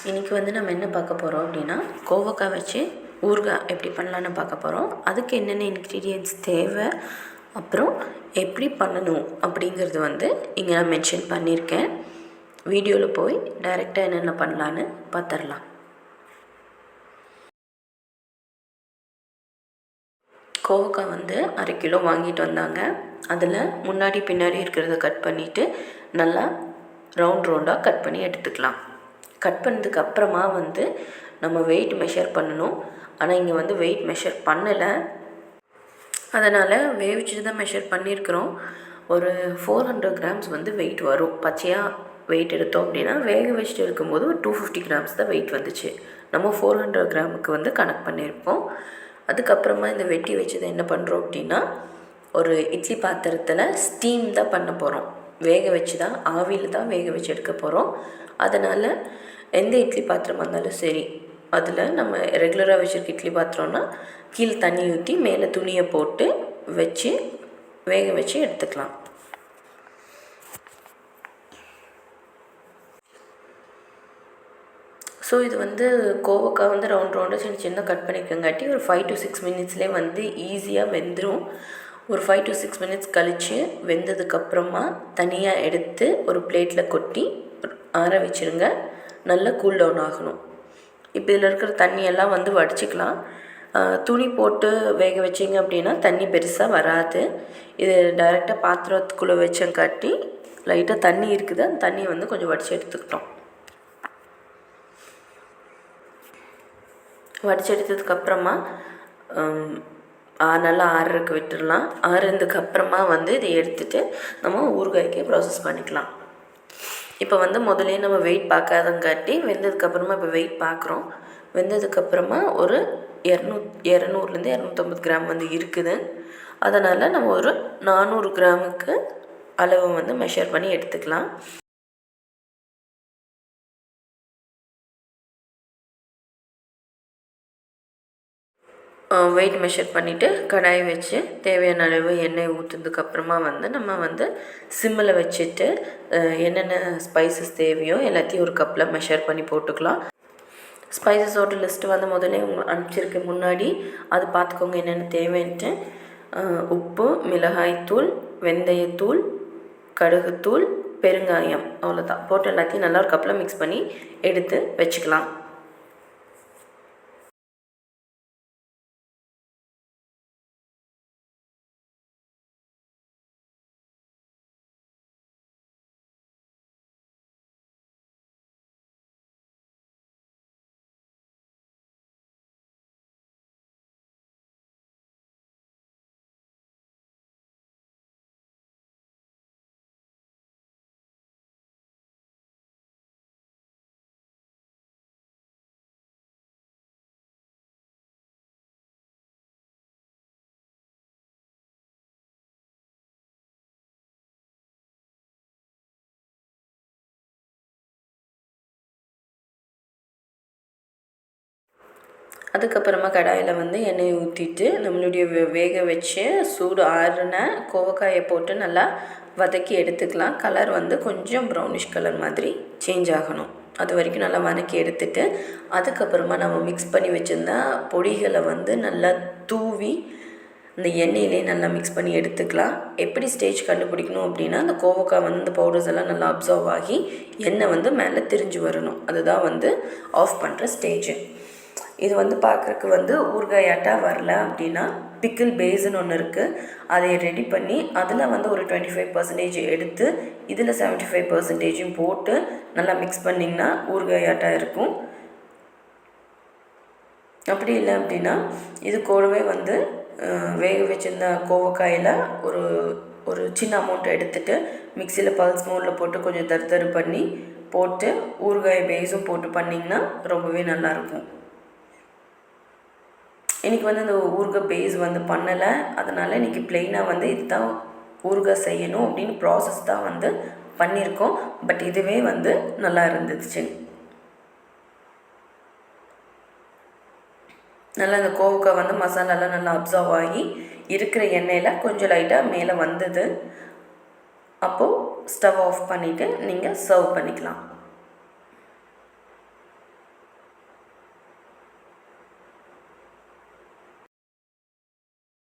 இன்றைக்கி வந்து நம்ம என்ன பார்க்க போகிறோம் அப்படின்னா, கோவக்காய் வச்சு ஊறுகாய் எப்படி பண்ணலான்னு பார்க்க போகிறோம். அதுக்கு என்னென்ன இன்க்ரீடியன்ட்ஸ் தேவை, அப்புறம் எப்படி பண்ணணும் அப்படிங்கிறது வந்து இங்கே நான் மென்ஷன் பண்ணியிருக்கேன். வீடியோவில் போய் டைரெக்டாக என்னென்ன பண்ணலான்னு பார்த்துடலாம். கோவக்காய் வந்து 1/2 கிலோ வாங்கிட்டு வந்தாங்க. அதில் முன்னாடி பின்னாடி இருக்கிறத கட் பண்ணிவிட்டு நல்லா ரவுண்டாக கட் பண்ணி எடுத்துக்கலாம். கட் பண்ணதுக்கு அப்புறமா வந்து நம்ம வெயிட் மெஷர் பண்ணணும். ஆனால் இங்கே வந்து வெயிட் மெஷர் பண்ணலை, அதனால் வேவிச்சுட்டு தான் மெஷர் பண்ணியிருக்கிறோம். ஒரு 400 கிராம்ஸ் வந்து வெயிட் வரும். பச்சையாக வெயிட் எடுத்தோம் அப்படின்னா வேக வச்சுட்டு இருக்கும்போது ஒரு 250 கிராம்ஸ் தான் வெயிட் வந்துச்சு. நம்ம 400 கிராமுக்கு வந்து கணக்கு பண்ணியிருப்போம். அதுக்கப்புறமா இந்த வெட்டி வச்சதை என்ன பண்ணுறோம் அப்படின்னா, ஒரு இட்லி பாத்திரத்தில் ஸ்டீம் தான் பண்ண போகிறோம். வேக வச்சு தான், ஆவியில் தான் வேக வச்சு எடுக்க போகிறோம். அதனால் எந்த இட்லி பாத்திரமாக இருந்தாலும் சரி, அதில் நம்ம ரெகுலராக வச்சுருக்க இட்லி பாத்திரம்னா கீழே தண்ணி ஊற்றி மேலே துணியை போட்டு வச்சு வேக வச்சு எடுத்துக்கலாம். ஸோ இது வந்து கோவக்காய் வந்து ரவுண்டாக சின்ன கட் பண்ணிக்கங்காட்டி ஒரு 5 to 6 மினிட்ஸ்லேயே வந்து ஈஸியாக வெந்துடும். ஒரு 5 to 6 மினிட்ஸ் கழித்து வெந்ததுக்கப்புறமா தனியாக எடுத்து ஒரு பிளேட்டில் கொட்டி ஆற வச்சுருங்க. நல்லா கூல் டவுன் ஆகணும். இப்போ இதில் இருக்கிற தண்ணியெல்லாம் வந்து வடிச்சிக்கலாம். துணி போட்டு வேக வச்சிங்க அப்படின்னா தண்ணி பெருசாக வராது. இது டைரெக்டாக பாத்திரத்துக்குள்ளே வச்சங்காட்டி லைட்டாக தண்ணி இருக்குது. அந்த தண்ணியை வந்து கொஞ்சம் வடித்து எடுத்துக்கிட்டோம். வடித்து எடுத்ததுக்கப்புறமா நல்லா ஆறுறதுக்கு விட்டுடலாம். ஆறுனதுக்கப்புறமா வந்து இதை எடுத்துகிட்டு நம்ம ஊறுகாய்க்கு ப்ராசஸ் பண்ணிக்கலாம். இப்போ வந்து முதலே நம்ம வெயிட் பார்க்காதங்காட்டி வெந்ததுக்கப்புறமா இப்போ வெயிட் பார்க்குறோம். வெந்ததுக்கப்புறமா ஒரு 200லேருந்து 250 கிராம் வந்து இருக்குது. அதனால் நம்ம ஒரு 400 கிராமுக்கு அளவு வந்து மெஷர் பண்ணி எடுத்துக்கலாம். வெயிட் மெஷர் பண்ணிவிட்டு கடாயை வச்சு தேவையான அளவு எண்ணெய் ஊற்றுனதுக்கப்புறமா வந்து நம்ம வந்து சிம்மில் வச்சுட்டு என்னென்ன ஸ்பைசஸ் தேவையோ எல்லாத்தையும் ஒரு கப்பில் மெஷர் பண்ணி போட்டுக்கலாம். ஸ்பைசஸோட லிஸ்ட்டு வந்து முதலே அனுப்பிச்சிருக்க முன்னாடி அது பார்த்துக்கோங்க என்னென்ன தேவைன்ட்டு. உப்பு, மிளகாய்த்தூள், வெந்தயத்தூள், கடுகுத்தூள், பெருங்காயம், அவ்வளோதான். போட்டு எல்லாத்தையும் நல்லா ஒரு கப்பில் மிக்ஸ் பண்ணி எடுத்து வச்சுக்கலாம். அதுக்கப்புறமா கடாயில் வந்து எண்ணெயை ஊற்றிட்டு நம்மளுடைய வேக வச்சு சூடு ஆறுன கோவக்காயை போட்டு நல்லா வதக்கி எடுத்துக்கலாம். கலர் வந்து கொஞ்சம் ப்ரௌனிஷ் கலர் மாதிரி சேஞ்ச் ஆகணும். அது வரைக்கும் நல்லா வதக்கி எடுத்துட்டு அதுக்கப்புறமா நம்ம மிக்ஸ் பண்ணி வச்சுருந்தா பொடிகளை வந்து நல்லா தூவி இந்த எண்ணெயிலே நல்லா மிக்ஸ் பண்ணி எடுத்துக்கலாம். எப்படி ஸ்டேஜ் கண்டுபிடிக்கணும் அப்படின்னா, அந்த கோவக்காய் வந்து இந்த பவுடர்ஸ் எல்லாம் நல்லா அப்சர்வ் ஆகி எண்ணெய் வந்து மேலே திரிஞ்சு வரணும். அதுதான் வந்து ஆஃப் பண்ணுற ஸ்டேஜு. இது வந்து பார்க்குறக்கு வந்து ஊறுகாயாட்டாக வரல அப்படின்னா பிக்கிள் பேஸுன்னு ஒன்று இருக்குது. அதை ரெடி பண்ணி அதில் வந்து ஒரு 25% எடுத்து இதில் 75% போட்டு நல்லா மிக்ஸ் பண்ணிங்கன்னா ஊறுகாயாட்டாக இருக்கும். அப்படி இல்லை அப்படின்னா இது கூடவே வந்து வேக வச்சிருந்த கோவக்காயில் ஒரு சின்ன அமௌண்ட் எடுத்துகிட்டு மிக்சியில் பல்ஸ் மோடில் போட்டு கொஞ்சம் தரு பண்ணி போட்டு ஊறுகாய் பேஸும் போட்டு பண்ணிங்கன்னா ரொம்பவே நல்லாயிருக்கும். இன்றைக்கி வந்து அந்த ஊறுகாய் பேஸ் வந்து பண்ணலை, அதனால் இன்றைக்கி ப்ளெயினாக வந்து இதுதான் ஊறுகாய் செய்யணும் அப்படின்னு ப்ராசஸ் தான் வந்து பண்ணியிருக்கோம். பட் இதுவே வந்து நல்லா இருந்துச்சு. நல்லா அந்த கோவக்காய் வந்து மசாலாலாம் நல்லா அப்சர்வ் ஆகி இருக்கிற எண்ணெயில் கொஞ்சம் லைட்டாக மேலே வந்தது. அப்போது ஸ்டவ் ஆஃப் பண்ணிவிட்டு நீங்கள் சர்வ் பண்ணிக்கலாம்.